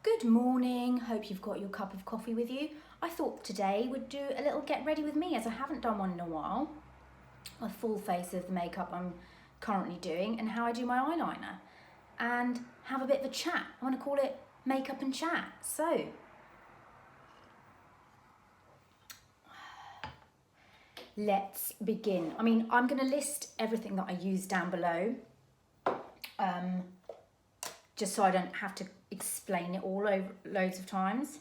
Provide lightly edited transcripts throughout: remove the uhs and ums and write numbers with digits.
Good morning, hope you've got your cup of coffee with you. I thought today we'd do a little get ready with me as I haven't done one in a while. A full face of the makeup I'm currently doing and how I do my eyeliner. And have a bit of a chat. I want to call it makeup and chat. So, let's begin. I mean, I'm going to list everything that I use down below. Just so I don't have to explain it all over loads of times.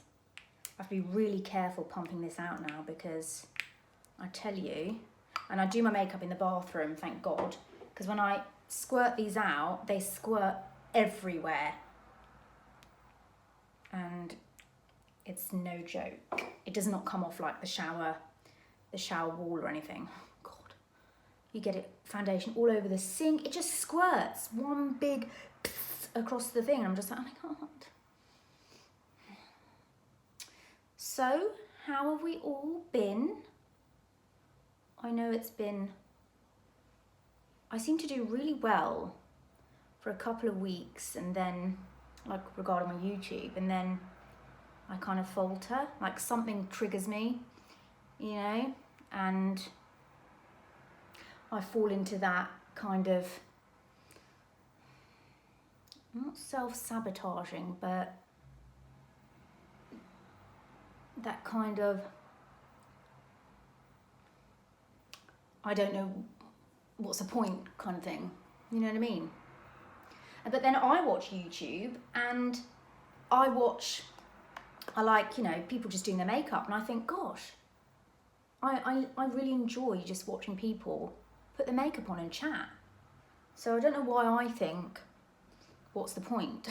I have to be really careful pumping this out now because I tell you, and I do my makeup in the bathroom, thank God, because when I squirt these out, they squirt everywhere. And it's no joke. It does not come off like the shower wall or anything. God, you get it foundation all over the sink. It just squirts one big across the thing. I'm just like, oh my God. So, how have we all been? I know it's been, I seem to do really well for a couple of weeks and then, like regarding my YouTube, and then I kind of falter, like something triggers me, you know, and I fall into that kind of, not self-sabotaging, but that kind of, I don't know what's the point kind of thing, you know what I mean? But then I watch YouTube and I like, you know, people just doing their makeup, and I think, gosh, I really enjoy just watching people put their makeup on and chat. So I don't know why I think, what's the point?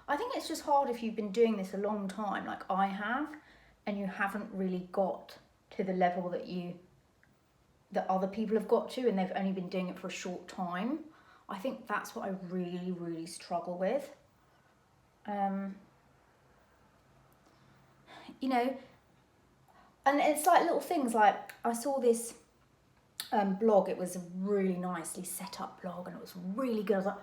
I think it's just hard if you've been doing this a long time, like I have, and you haven't really got to the level that other people have got to, and they've only been doing it for a short time. I think that's what I really, really struggle with. You know, and it's like little things, like I saw this blog. It was a really nicely set up blog and it was really good. I was like,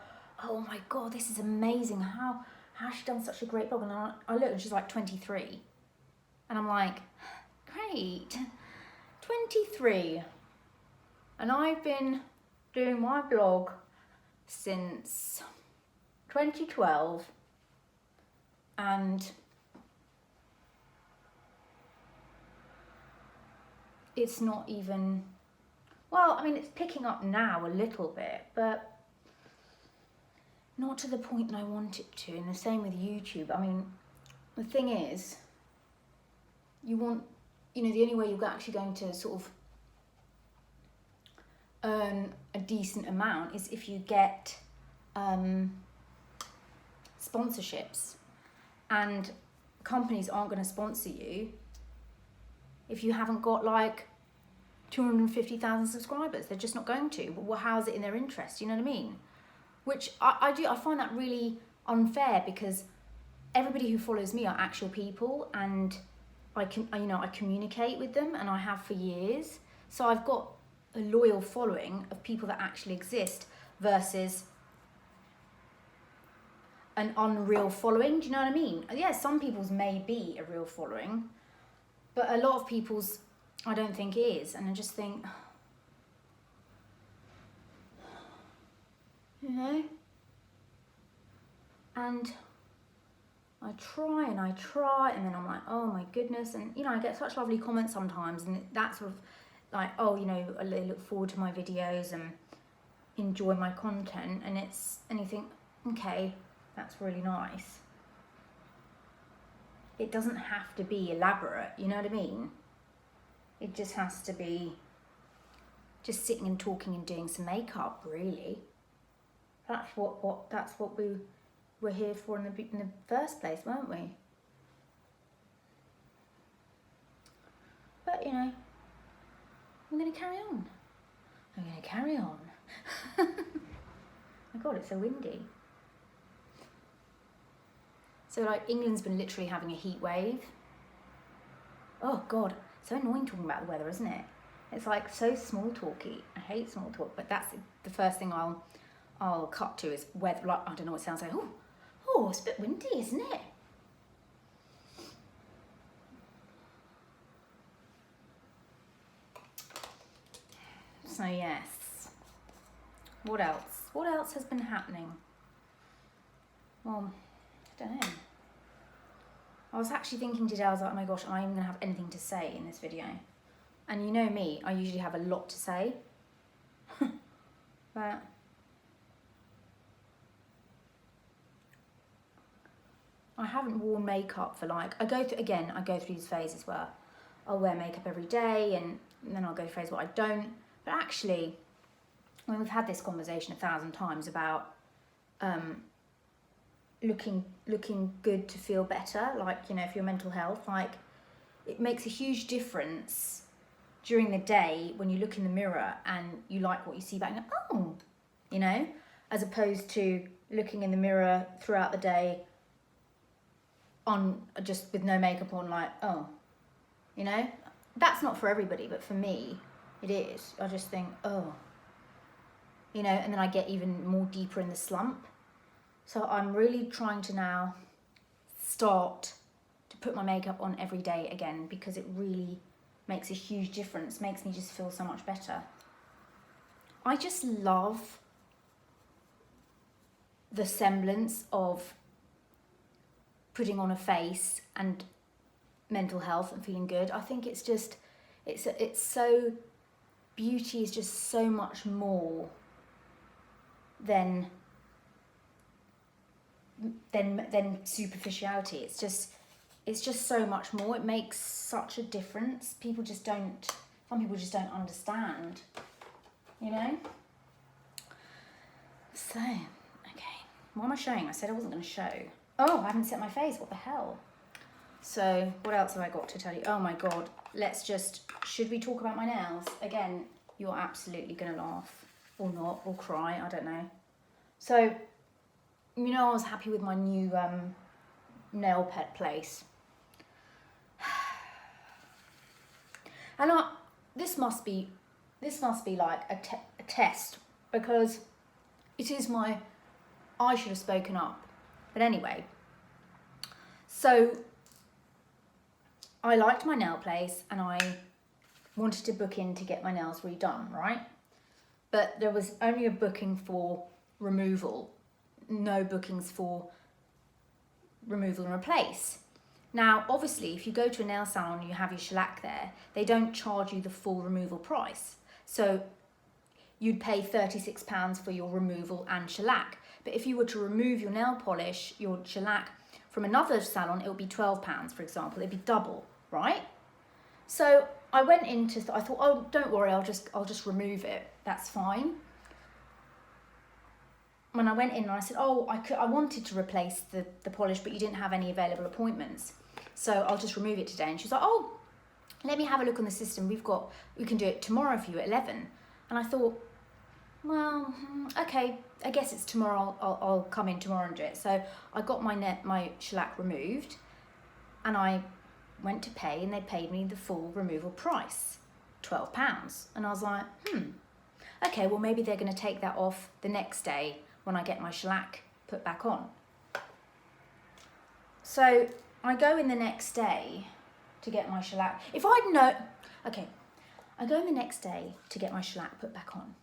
oh my God, this is amazing. How has she done such a great blog? And I look and she's like 23. And I'm like, great, 23. And I've been doing my blog since 2012. And it's not even, well, I mean, it's picking up now a little bit, but not to the point that I want it to. And the same with YouTube. I mean, the thing is, you want, you know, the only way you're actually going to sort of earn a decent amount is if you get sponsorships. And companies aren't going to sponsor you if you haven't got like 250,000 subscribers. They're just not going to. Well, how's it in their interest? You know what I mean? Which I find that really unfair, because everybody who follows me are actual people, and I communicate with them, and I have for years. So I've got a loyal following of people that actually exist versus an unreal following. Do you know what I mean? Yeah, some people's may be a real following, but a lot of people's I don't think is. And I just think, you know, and I try and then I'm like, oh my goodness. And you know, I get such lovely comments sometimes, and that sort of like, oh, you know, I look forward to my videos and enjoy my content, and you think, okay, that's really nice. It doesn't have to be elaborate, you know what I mean? It just has to be just sitting and talking and doing some makeup, really. That's what we were here for in the first place, weren't we? But you know, I'm gonna carry on. My God, it's so windy. So like England's been literally having a heat wave. Oh God, so annoying talking about the weather, isn't it? It's like so small talky. I hate small talk, but that's the first thing I'll I'll cut to is weather, like, I don't know what it sounds like. Oh, it's a bit windy, isn't it? So yes, what else? What else has been happening? Well, I don't know. I was actually thinking today, I was like, oh my gosh, am I even gonna have anything to say in this video? And you know me, I usually have a lot to say. But I haven't worn makeup for like, I go through these phases where I'll wear makeup every day and then I'll go through phase where I don't. But actually, I mean, we've had this conversation 1,000 times about looking good to feel better, like, you know, for your mental health. Like, it makes a huge difference during the day when you look in the mirror and you like what you see back and go, oh, you know, as opposed to looking in the mirror throughout the day on just with no makeup on, like, oh, you know. That's not for everybody, but for me it is. I just think, oh, you know, and then I get even more deeper in the slump. So I'm really trying to now start to put my makeup on every day again, because it really makes a huge difference, makes me just feel so much better. I just love the semblance of putting on a face and mental health and feeling good. I think it's just, it's so, beauty is just so much more than superficiality. It's just so much more. It makes such a difference. Some people just don't understand, you know? So, okay. What am I showing? I said I wasn't going to show. Oh, I haven't set my face. What the hell? So, what else have I got to tell you? Oh my God. Should we talk about my nails? Again, you're absolutely going to laugh. Or not, or cry, I don't know. So, you know, I was happy with my new nail pet place. And this must be like a test, because it is I should have spoken up. But anyway, so I liked my nail place and I wanted to book in to get my nails redone, right? But there was only a booking for removal, no bookings for removal and replace. Now, obviously, if you go to a nail salon and you have your shellac there, they don't charge you the full removal price. So you'd pay £36 for your removal and shellac. But if you were to remove your nail polish, your shellac, from another salon, it would be £12, for example. It'd be double, right? So I went into, I thought, oh, don't worry, I'll just remove it. That's fine. When I went in and I said, oh, I wanted to replace the polish, but you didn't have any available appointments, so I'll just remove it today. And she's like, oh, let me have a look on the system. We can do it tomorrow for you at 11. And I thought, well, okay, I guess it's tomorrow. I'll come in tomorrow and do it. So I got my shellac removed, and I went to pay, and they paid me the full removal price, £12. And I was like, okay, well, maybe they're going to take that off the next day when I get my shellac put back on. So I go in the next day to get my shellac. I go in the next day to get my shellac put back on,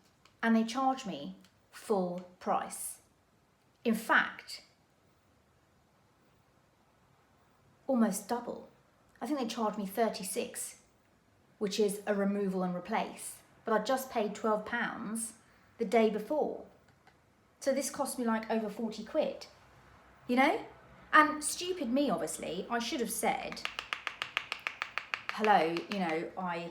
and they charge me full price. In fact, almost double. I think they charged me 36, which is a removal and replace. But I just paid £12 the day before. So this cost me like over 40 quid, you know? And stupid me, obviously, I should have said, hello, you know, I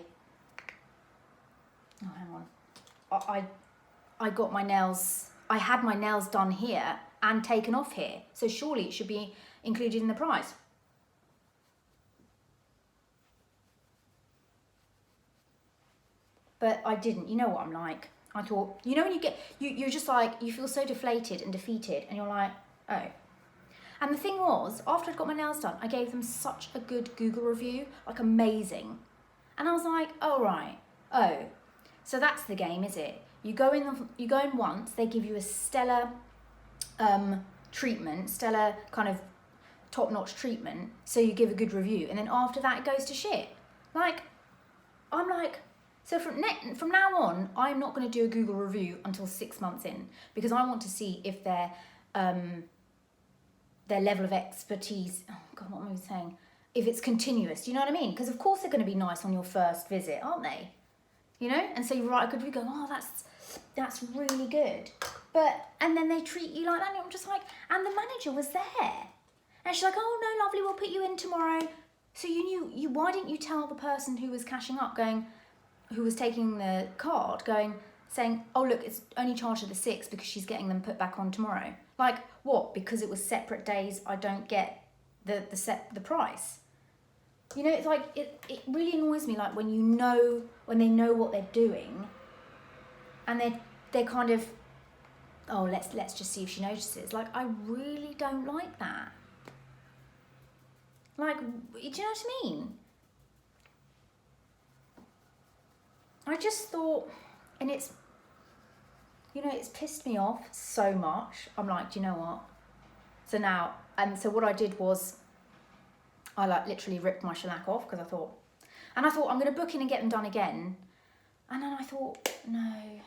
got my nails, I had my nails done here and taken off here. So surely it should be included in the price. But I didn't. You know what I'm like. I thought, you know, when you're just like, you feel so deflated and defeated, and you're like, oh. And the thing was, after I'd got my nails done, I gave them such a good Google review, like amazing. And I was like, oh, right, oh. So that's the game, is it? You go in once, they give you a stellar treatment, stellar kind of top-notch treatment, so you give a good review, and then after that it goes to shit. Like, I'm like, so from now on, I'm not going to do a Google review until 6 months in, because I want to see if their level of expertise, oh God, what am I saying? If it's continuous, do you know what I mean? Because of course they're going to be nice on your first visit, aren't they? You know? And so you write a good review, go, oh, that's really good. And then they treat you like that, and I'm just like, and the manager was there. And she's like, oh no, lovely, we'll put you in tomorrow. So why didn't you tell the person who was cashing up, who was taking the card, saying, oh look, it's only charged at the 6 because she's getting them put back on tomorrow. Like, what? Because it was separate days, I don't get the price. You know, it's like, it really annoys me, like when they know what they're doing, and they're kind of, oh, let's just see if she notices. Like, I really don't like that. Like, do you know what I mean? I just thought, and it's pissed me off so much. I'm like, do you know what? So what I did was, I like literally ripped my shellac off, because I thought I'm going to book in and get them done again. And then I thought, no.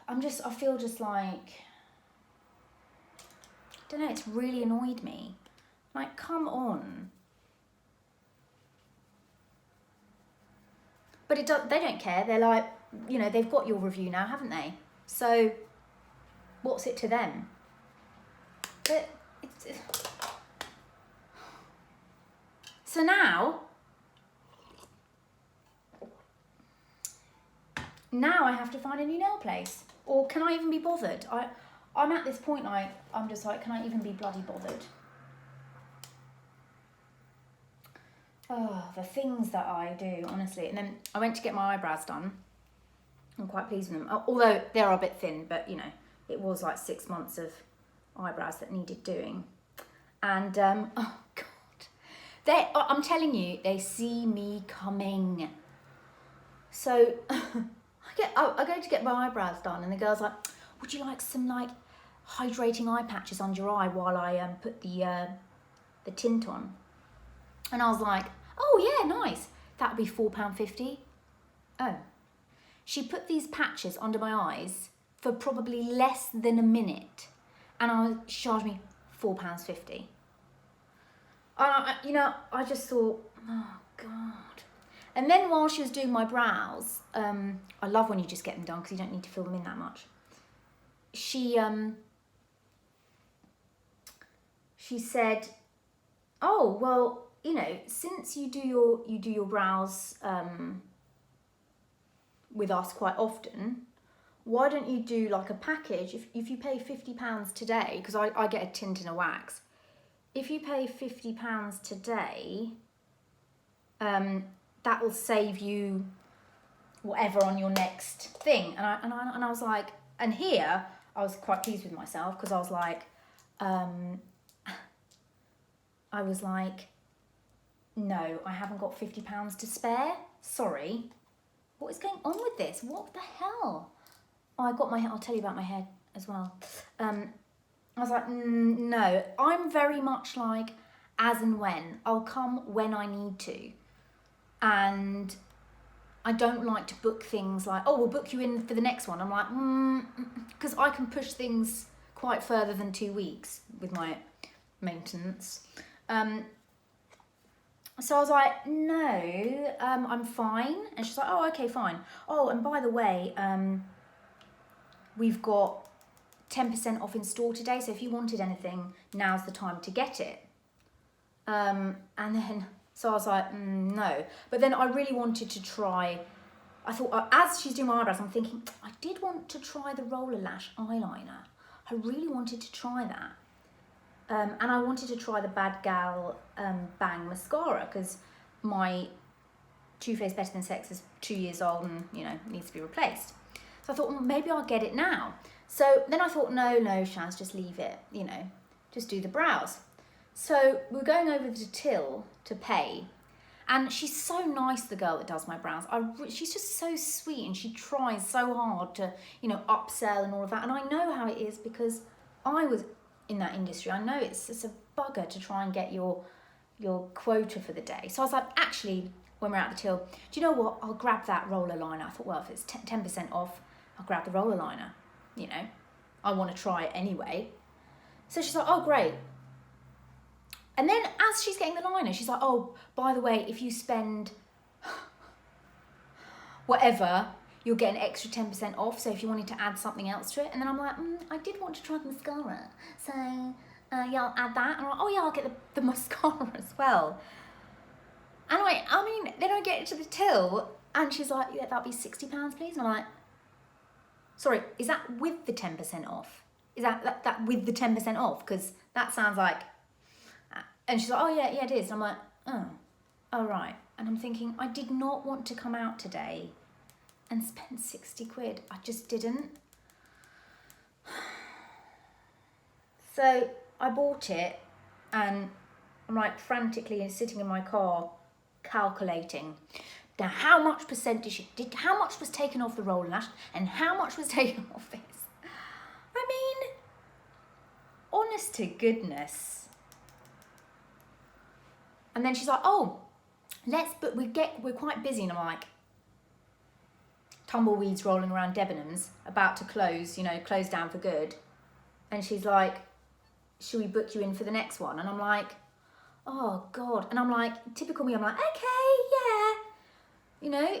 I feel just like, I don't know, it's really annoyed me. Like, come on. But they don't care. They're like, you know, they've got your review now, haven't they? So, what's it to them? But so now I have to find a new nail place. Or can I even be bothered? I'm at this point, I'm just like, can I even be bloody bothered? Oh, the things that I do, honestly. And then I went to get my eyebrows done. I'm quite pleased with them. Although they are a bit thin, but you know, it was like 6 months of eyebrows that needed doing. And, oh God. I'm telling you, they see me coming. So, I go to get my eyebrows done, and the girl's like, would you like some like hydrating eye patches under your eye while I put the tint on? And I was like, oh yeah, nice. That would be £4.50. Oh. She put these patches under my eyes for probably less than a minute, and she charged me £4.50. You know, I just thought, oh God. And then while she was doing my brows, I love when you just get them done because you don't need to fill them in that much. She said, oh, well, you know, since you do your brows with us quite often, why don't you do like a package? If you pay £50 today, because I get a tint and a wax. If you pay £50 today, that will save you whatever on your next thing. And I was like, and here I was quite pleased with myself, because I was like, no, I haven't got £50 to spare. Sorry. What is going on with this? What the hell? Oh, I'll tell you about my hair as well. I was like, no, I'm very much like as and when. I'll come when I need to. And I don't like to book things like, oh, we'll book you in for the next one. I'm like, because I can push things quite further than 2 weeks with my maintenance. So I was like, no, I'm fine. And she's like, oh, okay, fine. Oh, and by the way, we've got 10% off in store today. So if you wanted anything, now's the time to get it. And then, so I was like, no. But then I really wanted to try, I thought, as she's doing my eyebrows, I'm thinking, I did want to try the Roller Lash eyeliner. I really wanted to try that. And I wanted to try the Bad Gal Bang mascara, because my Too Faced Better Than Sex is 2 years old and, you know, needs to be replaced. So I thought, well, maybe I'll get it now. So then I thought, no, Shaz, just leave it, you know, just do the brows. So we were going over to Till to pay, And she's so nice, the girl that does my brows. She's just so sweet, and she tries so hard to, you know, upsell and all of that. And I know how it is because I was in that industry. I know it's a bugger to try and get your quota for the day. So I was like, actually, when we're at the till, do you know what? I'll grab that roller liner. I thought, well, if it's 10% off, I'll grab the roller liner. You know, I want to try it anyway. So she's like, oh, great. And then as she's getting the liner, she's like, oh, by the way, if you spend whatever, you'll get an extra 10% off. So if you wanted to add something else to it. And then I'm like, I did want to try the mascara. So yeah, I'll add that. And I'm like, oh yeah, I'll get the mascara as well. And I mean, then I get to the till and she's like, yeah, that'll be £60, please. And I'm like, sorry, is that with the 10% off? Is that with the 10% off? Because that sounds like, and she's like, oh yeah, it is. And I'm like, oh right. And I'm thinking, I did not want to come out today and spend 60 quid. I just didn't. So I bought it and I'm like frantically sitting in my car calculating now how much percentage how much was taken off the roller lash and how much was taken off this. I mean, honest to goodness. And then she's like, oh, but we're quite busy. And I'm like, tumbleweeds rolling around Debenhams, about to close down for good. And she's like, should we book you in for the next one? And I'm like, oh God. And I'm like, typical me, I'm like, okay, yeah. You know,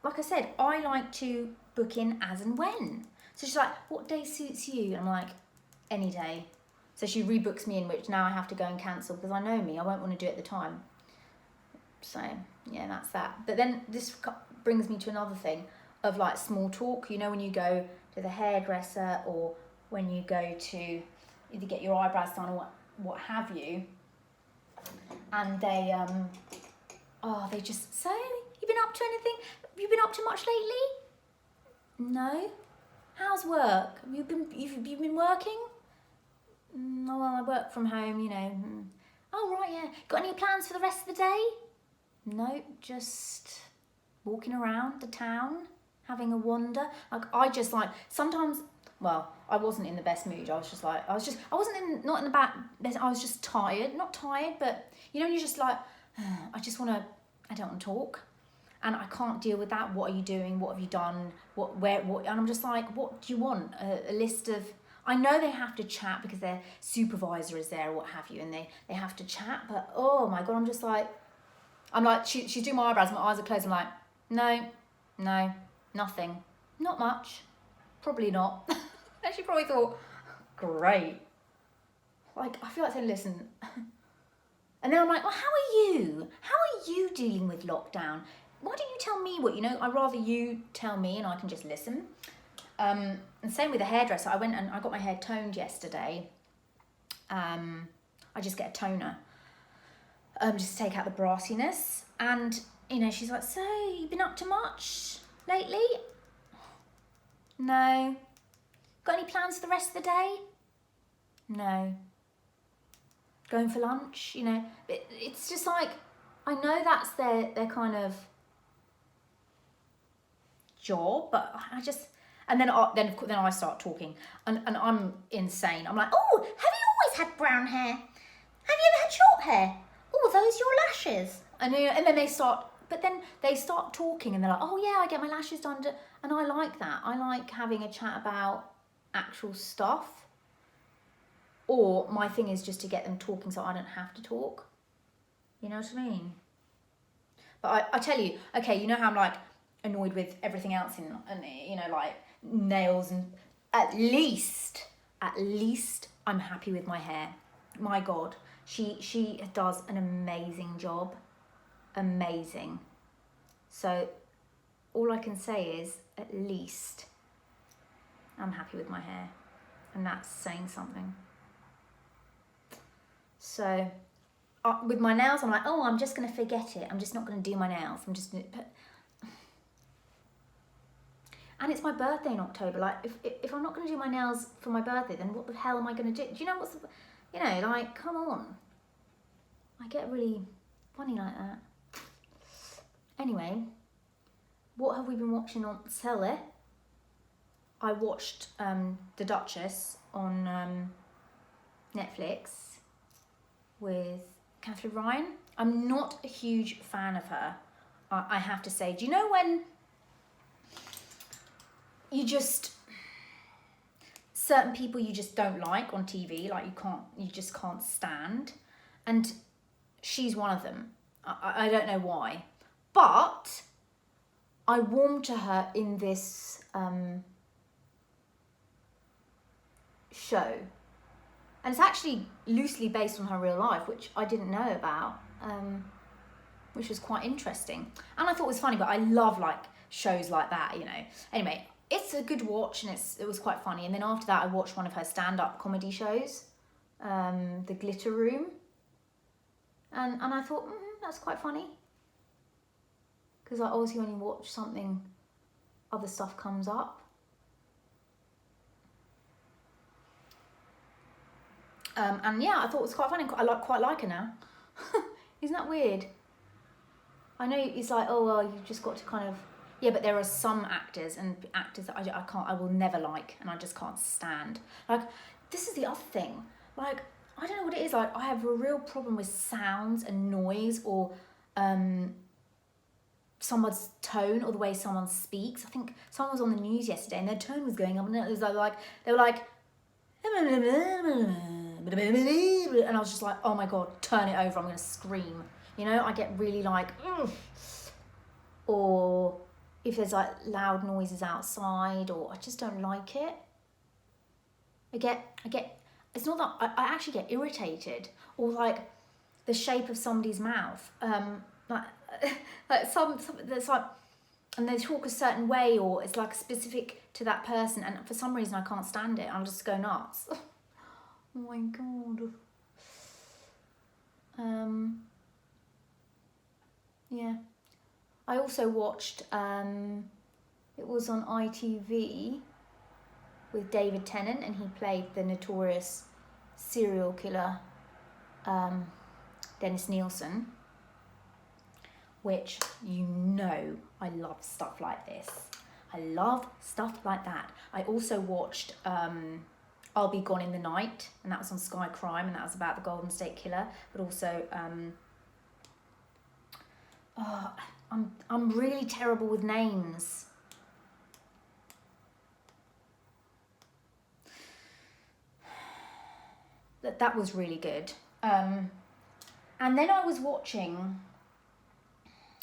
like I said, I like to book in as and when. So she's like, what day suits you? And I'm like, any day. So she rebooks me in, which now I have to go and cancel because I know me, I won't want to do it at the time. So yeah, that's that. But then this brings me to another thing of like small talk. You know, when you go to the hairdresser or when you go to either get your eyebrows done or what have you, and they just say, you been up to anything? Have you been up to much lately? No. How's work? You've been working? Oh, well, I work from home, you know. Oh, right, yeah. Got any plans for the rest of the day? No, just walking around the town, having a wander. Like, I just like, sometimes, well, I wasn't in the best mood. I was just tired. Not tired, but, you know, you're just like, I don't want to talk. And I can't deal with that. What are you doing? What have you done? What? And I'm just like, what do you want? A list of, I know they have to chat because their supervisor is there or what have you, and they have to chat, but oh my God, I'm like, she's doing my eyebrows, my eyes are closed, I'm like, no, nothing, not much, probably not. And she probably thought, great. Like, I feel like saying, listen. And then I'm like, well, how are you dealing with lockdown? Why don't you tell me what you know? I'd rather you tell me and I can just listen. And same with the hairdresser. I went and I got my hair toned yesterday. I just get a toner, just to take out the brassiness. And, you know, she's like, so, you been up to much lately? No. Got any plans for the rest of the day? No. Going for lunch? You know, it's just like, I know that's their kind of job, but I just... And then I start talking, and I'm insane. I'm like, oh, have you always had brown hair? Have you ever had short hair? Oh, are those your lashes? And then they start talking, and they're like, oh yeah, I get my lashes done. And I like that. I like having a chat about actual stuff. Or my thing is just to get them talking so I don't have to talk. You know what I mean? But I tell you, okay, you know how I'm like annoyed with everything else and you know, like nails, and at least I'm happy with my hair. My God, she does an amazing job. Amazing. So all I can say is at least I'm happy with my hair, and that's saying something. So with my nails, I'm like, oh, I'm just going to forget it. I'm just not going to do my nails. I'm just going to put... And it's my birthday in October. Like, if I'm not going to do my nails for my birthday, then what the hell am I going to do? Do you know what's... You know, like, come on. I get really... Funny like that. Anyway, what have we been watching on telly? I watched The Duchess on Netflix with Catherine Ryan. I'm not a huge fan of her, I have to say. Do you know when you just, certain people you just don't like on TV, like you just can't stand, and she's one of them. I don't know why, but I warmed to her in this show, and it's actually loosely based on her real life, which I didn't know about, which was quite interesting, and I thought it was funny. But I love like shows like that, you know. Anyway, it's a good watch, and it was quite funny. And then after that, I watched one of her stand-up comedy shows, The Glitter Room, and I thought that's quite funny, because I obviously when you watch something, other stuff comes up. And yeah, I thought it was quite funny. I quite like her now. Isn't that weird? I know it's like, oh well, you've just got to kind of, yeah, but there are some actors that I will never like, and I just can't stand. Like, this is the other thing. Like, I don't know what it is. Like, I have a real problem with sounds and noise, or someone's tone, or the way someone speaks. I think someone was on the news yesterday, and their tone was going up, and it was like they were like, and I was just like, oh my god, turn it over, I'm gonna scream. You know, I get really like, ugh. Or if there's like loud noises outside, or I just don't like it. I get, it's not that, I actually get irritated, or like the shape of somebody's mouth, like some that's like, and they talk a certain way, or it's like specific to that person, and for some reason I can't stand it. I'll just go nuts. Oh my god. Yeah. I also watched, it was on ITV with David Tennant, and he played the notorious serial killer Dennis Nielsen, which, you know, I love stuff like this. I love stuff like that. I also watched I'll Be Gone in the Night, and that was on Sky Crime, and that was about the Golden State Killer, but also I'm really terrible with names. That was really good. And then I was watching,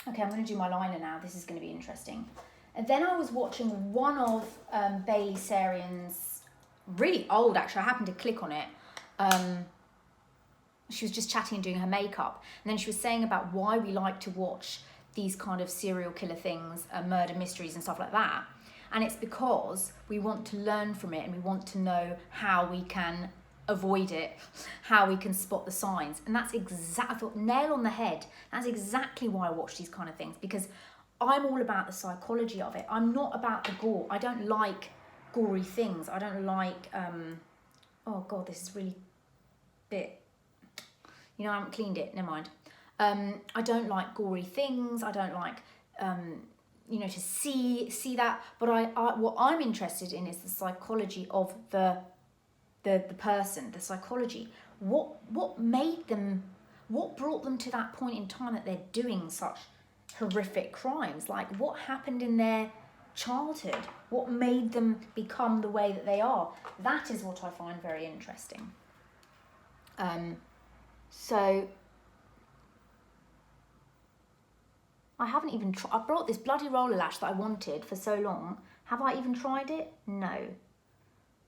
okay, I'm going to do my liner now. This is going to be interesting. And then I was watching one of Bailey Sarian's, really old actually, I happened to click on it. She was just chatting and doing her makeup. And then she was saying about why we like to watch these kind of serial killer things, murder mysteries and stuff like that. And it's because we want to learn from it, and we want to know how we can avoid it, how we can spot the signs. And that's exactly, I thought, nail on the head. That's exactly why I watch these kind of things, because I'm all about the psychology of it. I'm not about the gore. I don't like gory things. I don't like, oh God, this is really bit, you know, I haven't cleaned it, never mind. I don't like gory things. I don't like, you know, to see that. But I what I'm interested in is the psychology of the person, the psychology. What made them, what brought them to that point in time that they're doing such horrific crimes? Like, what happened in their childhood? What made them become the way that they are? That is what I find very interesting. So I haven't even tried. I brought this bloody roller lash that I wanted for so long. Have I even tried it? No.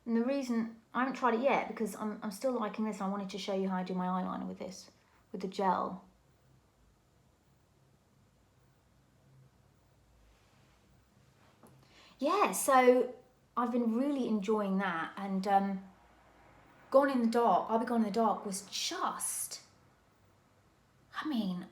And the reason I haven't tried it yet, because I'm still liking this, and I wanted to show you how I do my eyeliner with this, with the gel. Yeah, so I've been really enjoying that, and Gone in the Dark, I'll Be Gone in the Dark was just, I mean,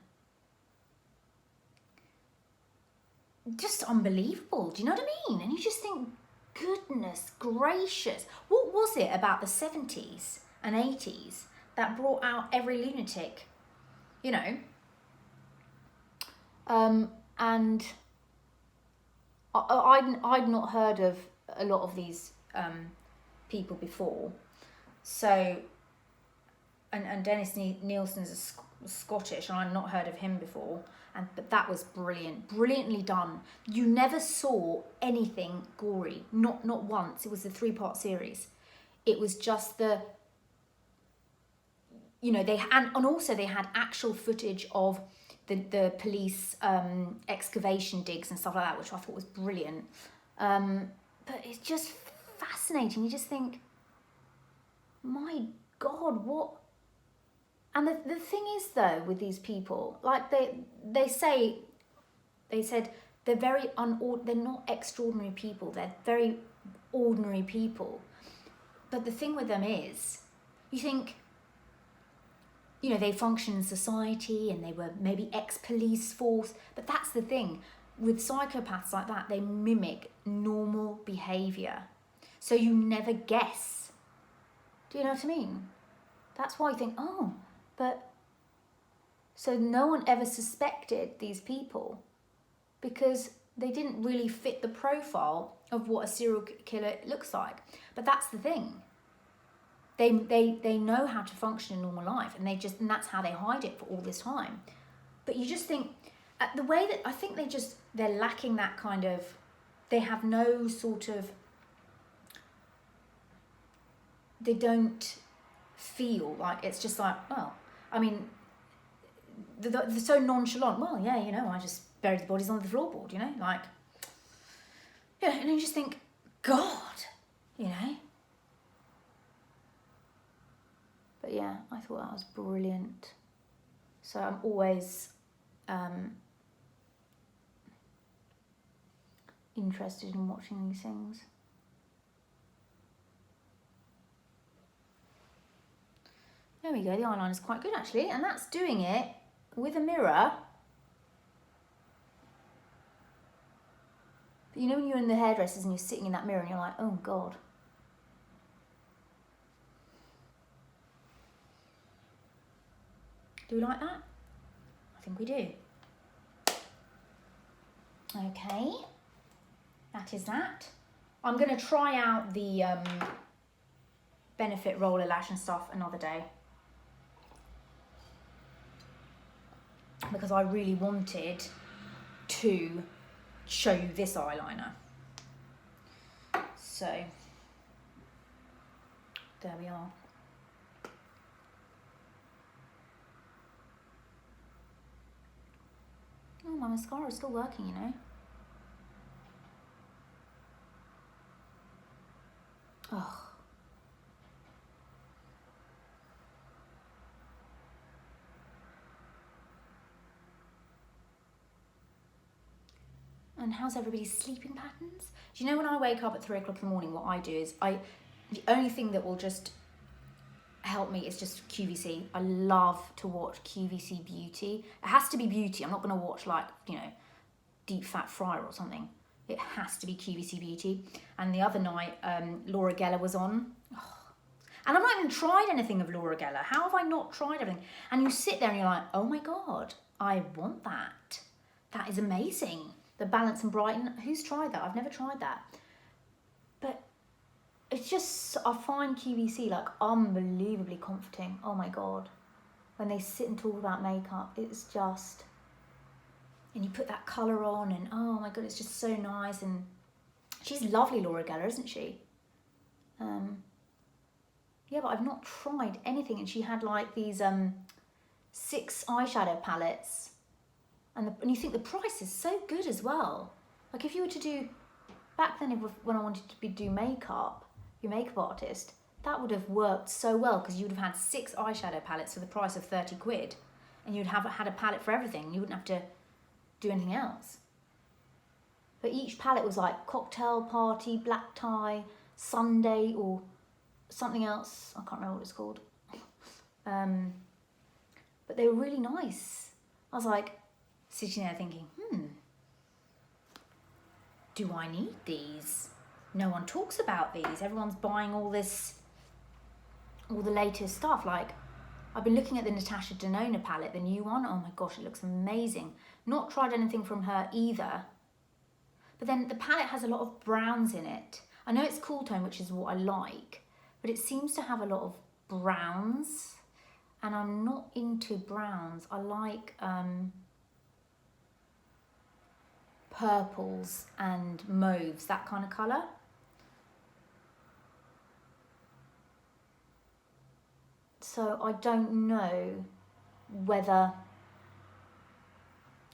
just unbelievable. Do you know what I mean? And you just think, goodness gracious, what was it about the 70s and 80s that brought out every lunatic, you know? And I'd not heard of a lot of these people before. So, and Dennis Nielsen's Scottish, and I'd not heard of him before. But that was brilliant, brilliantly done. You never saw anything gory, not once. It was a 3-part series. It was just the, you know, and also they had actual footage of the police excavation digs and stuff like that, which I thought was brilliant. But it's just fascinating. You just think, my God, what? And the thing is, though, with these people, like they said they're very they're not extraordinary people. They're very ordinary people. But the thing with them is, you think, you know, they function in society and they were maybe ex-police force. But that's the thing. With psychopaths like that, they mimic normal behaviour. So you never guess. Do you know what I mean? That's why you think, oh, but... So no one ever suspected these people because they didn't really fit the profile of what a serial killer looks like. But that's the thing. They know how to function in normal life, and and that's how they hide it for all this time. But you just think, the way that I think they're lacking that kind of, they have no sort of, they don't feel like, it's just like, well, I mean, they're so nonchalant. Well, yeah, you know, I just buried the bodies on the floorboard, you know, like, yeah, and you just think, God, you know. But yeah, I thought that was brilliant. So I'm always interested in watching these things. There we go, the eyeliner's quite good actually, and that's doing it with a mirror. But you know when you're in the hairdressers and you're sitting in that mirror and you're like, oh God. Do we like that? I think we do. Okay, that is that. I'm going to try out the Benefit roller lash and stuff another day, because I really wanted to show you this eyeliner. So there we are. Oh, my mascara is still working, you know. Oh. And how's everybody's sleeping patterns? Do you know when I wake up at 3 o'clock in the morning, what I do is the only thing that will just help me is just QVC. I love to watch QVC Beauty. It has to be beauty. I'm not going to watch like, you know, Deep Fat Fryer or something. It has to be QVC Beauty. And the other night, Laura Geller was on. Oh. And I've not even tried anything of Laura Geller. How have I not tried everything? And you sit there and you're like, oh my God, I want that. That is amazing. The Balance and Brighten. Who's tried that? I've never tried that. But it's just, I find QVC like unbelievably comforting. Oh my God. When they sit and talk about makeup, it's just, and you put that colour on and oh my God, it's just so nice. And she's lovely, Laura Geller, isn't she? Yeah, but I've not tried anything. And she had like these 6 eyeshadow palettes. And you think the price is so good as well. Like if you were to do, back then when I wanted to do makeup, your makeup artist, that would have worked so well because you would have had 6 eyeshadow palettes for the price of 30 quid. And you'd have had a palette for everything. You wouldn't have to do anything else. But each palette was like cocktail party, black tie, Sunday, or something else. I can't remember what it's called. But they were really nice. I was like sitting there thinking, do I need these? No one talks about these. Everyone's buying all the latest stuff. Like, I've been looking at the Natasha Denona palette, the new one. Oh my gosh, it looks amazing. Not tried anything from her either. But then the palette has a lot of browns in it. I know it's cool tone, which is what I like, but it seems to have a lot of browns, and I'm not into browns. I like purples and mauves, that kind of colour. So I don't know whether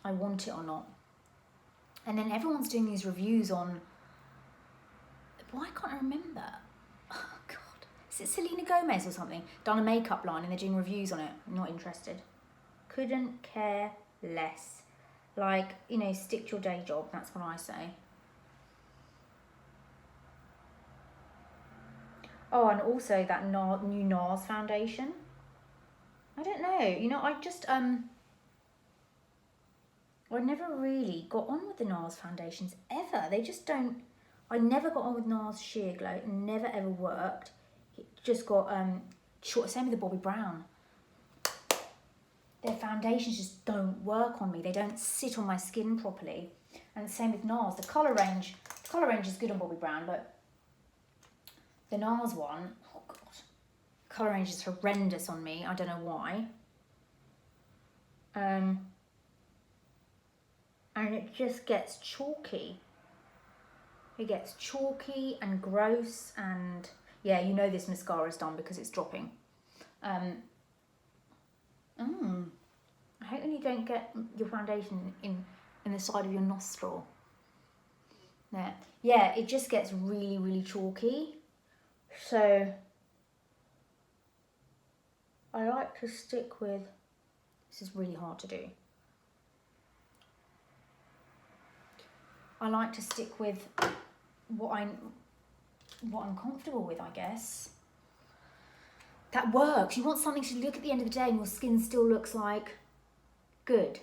I want it or not. And then everyone's doing these reviews on, why can't I remember? Oh God, is it Selena Gomez or something? Done a makeup line and they're doing reviews on it. I'm not interested. Couldn't care less. Like, you know, stick to your day job, that's what I say. Oh, and also that new Nars foundation. I don't know, you know, I just, I never really got on with the Nars foundations ever. They just don't, I never got on with Nars Sheer Glow. It never ever worked. It just got short, same with the Bobbi Brown. Their foundations just don't work on me. They don't sit on my skin properly. And the same with Nars. The colour range is good on Bobbi Brown, but the Nars one, oh God, colour range is horrendous on me. I don't know why. And it just gets chalky. It gets chalky and gross, and yeah, you know this mascara is done because it's dropping. I hope when you don't get your foundation in the side of your nostril. There. Yeah, it just gets really, really chalky. So I like to stick with, this is really hard to do. I like to stick with what I'm comfortable with, I guess. That works. You want something to look at the end of the day and your skin still looks like good.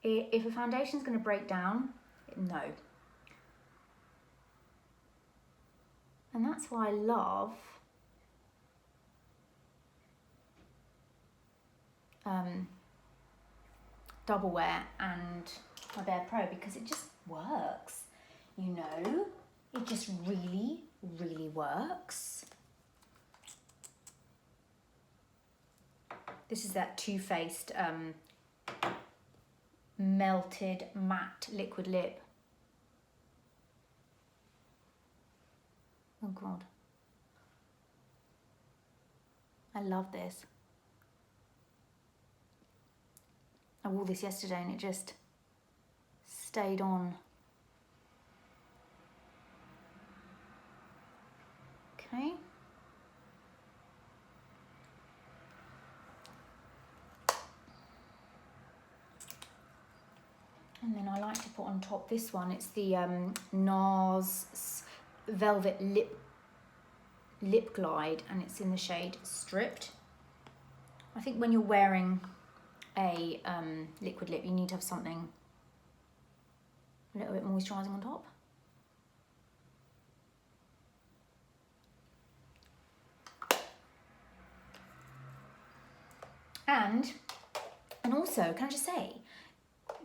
If a foundation's going to break down, no. And that's why I love Double Wear and my BarePro, because it just works, you know, it just really, really works. This is that Too Faced melted matte liquid lip. Oh God, I love this. I wore this yesterday and it just stayed on. Okay. And then I like to put on top this one. It's the Nars Velvet Lip Glide, and it's in the shade Stripped. I think when you're wearing a liquid lip, you need to have something a little bit moisturising on top. And also, can I just say,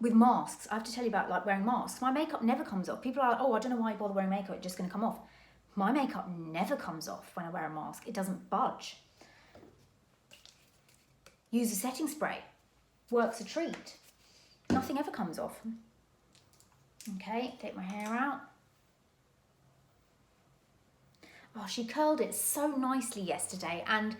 with masks, I have to tell you about like wearing masks. My makeup never comes off. People are like, oh, I don't know why you bother wearing makeup, it's just going to come off. My makeup never comes off when I wear a mask. It doesn't budge. Use a setting spray. Works a treat. Nothing ever comes off. Okay, take my hair out. Oh, she curled it so nicely yesterday, and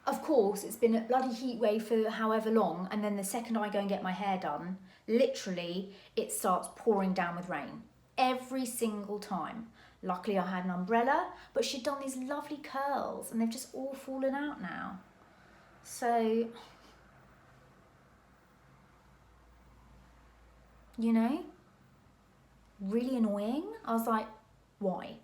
of course it's been a bloody heat wave for however long, and then the second I go and get my hair done, literally it starts pouring down with rain every single time. Luckily I had an umbrella, but she'd done these lovely curls and they've just all fallen out now. So, you know, really annoying. I was like, why?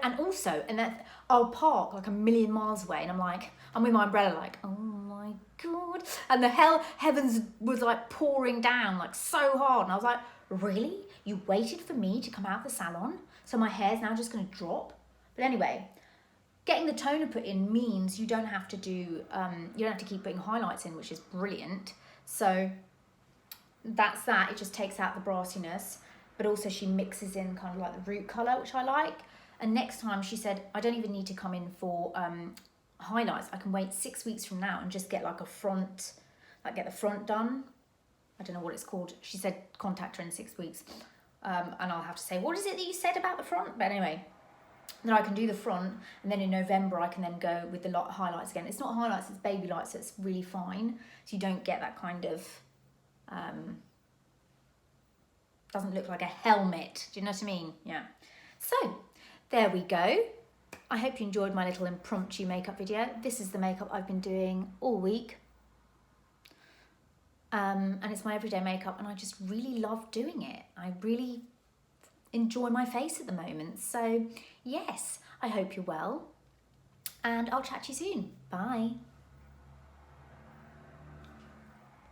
And also, and that I'll park like a million miles away and I'm like, I'm with my umbrella like, oh my God. And the heavens was like pouring down like so hard. And I was like, really? You waited for me to come out the salon? So my hair's now just gonna drop? But anyway, getting the toner put in means you don't have to do, you don't have to keep putting highlights in, which is brilliant. So that's that. It just takes out the brassiness, but also she mixes in kind of like the root colour, which I like. And next time she said, I don't even need to come in for highlights. I can wait 6 weeks from now and just get like a front, like get the front done. I don't know what it's called. She said contact her in 6 weeks. And I'll have to say, what is it that you said about the front? But anyway, then I can do the front, and then in November I can then go with the highlights again. It's not highlights, it's baby lights, so it's really fine. So you don't get that kind of, doesn't look like a helmet. Do you know what I mean? Yeah. So there we go. I hope you enjoyed my little impromptu makeup video. This is the makeup I've been doing all week. And it's my everyday makeup, and I just really love doing it. I really enjoy my face at the moment. So yes, I hope you're well, and I'll chat to you soon. Bye.